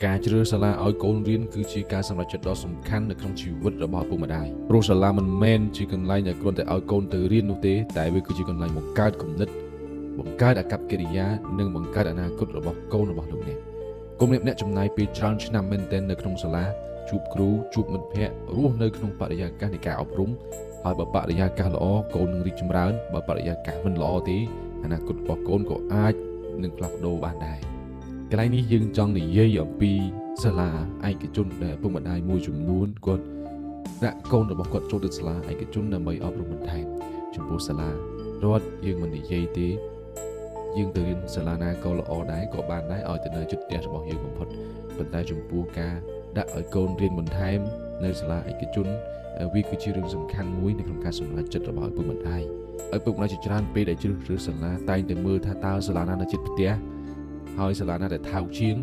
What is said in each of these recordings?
ការជ្រើសសាលាឲ្យកូនរៀនគឺជាការសម្រេចចិត្តដ៏សំខាន់នៅក្នុងជីវិតរបស់ឪពុកម្ដាយព្រោះសាលាមិនមែនជាកន្លែងដែលគ្រាន់តែឲ្យកូនទៅរៀននោះទេតែវាគឺជាកន្លែងបង្កើតគំនិតបង្កើតអាកប្បកិរិយានិងបង្កើតអនាគតរបស់កូនរបស់លោកអ្នកកុំអ្នកចំណាយពេលច្រើនឆ្នាំមែនទែននៅក្នុងសាលាជួបគ្រូជួបមិត្តភ័ក្តិរស់នៅក្នុងបរិយាកាសនៃការអប់រំហើយបើបរិយាកាសល្អកូននឹងរីកចម្រើនបើបរិយាកាសមិនល្អទេអនាគតរបស់កូនក៏អាចនឹងផ្លាស់ប្ដូរបានដែរកន្លែងនេះយើងចង់និយាយអំពីសាលាឯកជនដែលឪពុកម្ដាយមួយចំនួនគាត់ដាក់កូនរបស់គាត់ចូលទៅសាលាឯកជនដើម្បីអប់រំបន្ថែមចំពោះសាលារដ្ឋយើងមិននិយាយទេយើងទៅរៀនសាលាណាក៏ល្អដែរក៏បានដែរឲ្យទៅនៅជិតផ្ទះរបស់យើងបំផុតប៉ុន្តែចំពោះការដាក់ឲ្យកូនរៀនបន្ថែមនៅសាលាឯកជនវាគឺជារឿងសំខាន់មួយនៅក្នុងការសម្រេចចិត្តរបស់ឪពុកម្ដាយឪពុកម្ដាយជាច្រើនពេលដែលជ្រើសរើសសាលាតែងតែមើលថាតើសាលាណានៅជិតផ្ទះហើយសាលាណាដែលថោកជាង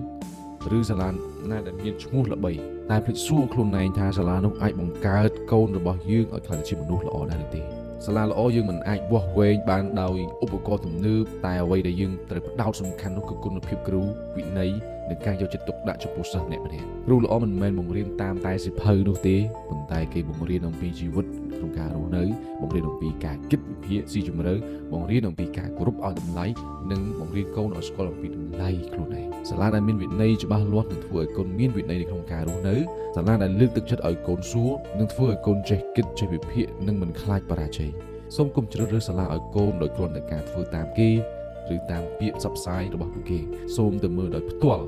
ឬសាលាណាដែលមានឈ្មោះល្បីតែភ្លេចសួរខ្លួនឯងថាសាលានោះអាចបង្កើតកូនរបស់យើងឲ្យក្លាយជាមនុស្សល្អដែរឬទេសាលាល្អយើងមិនអាចវាស់វែងបានដោយឧបករណ៍ទំនើបតែអ្វីដែលយើងត្រូវផ្ដោតសំខាន់នោះគឺគុណភាពគ្រូវិន័យនិងការយកចិត្តទុកដាក់ចំពោះសិស្សម្នាក់ៗគ្រូល្អមិនមែនបង្រៀនតាមតែសៀវភៅនោះទេប៉ុន្តែគេបង្រៀនអំពីជីវិតក្នុងការរស់នៅបង្រៀនអំពីការគិតវិភាគស៊ីជម្រៅបង្រៀនអំពីការគោរពឲ្យតម្លៃនិងបង្រៀនកូនឲ្យស្គាល់អំពីតម្លៃខ្លួនឯងសាលាដែលមានវិន័យច្បាស់លាស់នឹងធ្វើឲ្យកូនមានវិន័យនៅក្នុងការរស់នៅសាលាដែលលើកទឹកចិត្តឲ្យកូនសួរនឹងធ្វើឲ្យកូនចេះគិតចេះវិភាគនិងមិនខ្លាចបរាជ័យសូមកុំជ្រើសរើសសាលាឲ្យកូនដោយគ្រាន់តែការធ្វើតាមគេឬតាមពាក្យផ្សព្វផ្សាយរបស់ពួកគេសូមទៅមើលដោយផ្ទាល់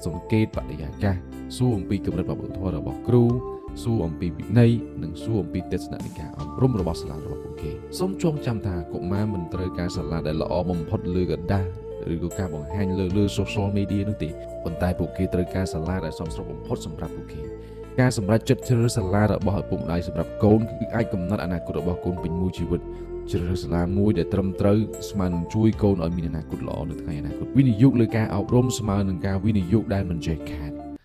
សង្កេតបរិយាកាសសួរអំពីកម្រិតវប្បធម៌របស់គ្រូសួរអំពីវិន័យនិងសួរអំពីទស្សនៈនៃការអប់រំរបស់សាលារបស់ពួកគេសូមចងចាំថាកុមារមិនត្រូវការសាលាដែលល្អបំផុតលើกระดาษឬក៏ការបង្ហាញលើ social media នោះទេប៉ុន្តែពួកគេត្រូវការសាលាដែលសមស្របបំផុតសម្រាប់ពួកគេការសម្រេចចិត្តជ្រើសរើសសាលារបស់ឪពុកម្ដាយសម្រាប់កូនគឺអាចកំណត់អនាគតរបស់កូនពេញមួយជីវិតជ្រើសរើសសាលាមួយដែលត្រឹមត្រូវស្មើនឹងជួយកូនឲ្យមានអនាគតល្អនៅថ្ងៃអនាគតវិនិយោគលើការអប់រំស្មើនឹងការវិនិយោគដែលមិនចេះខាត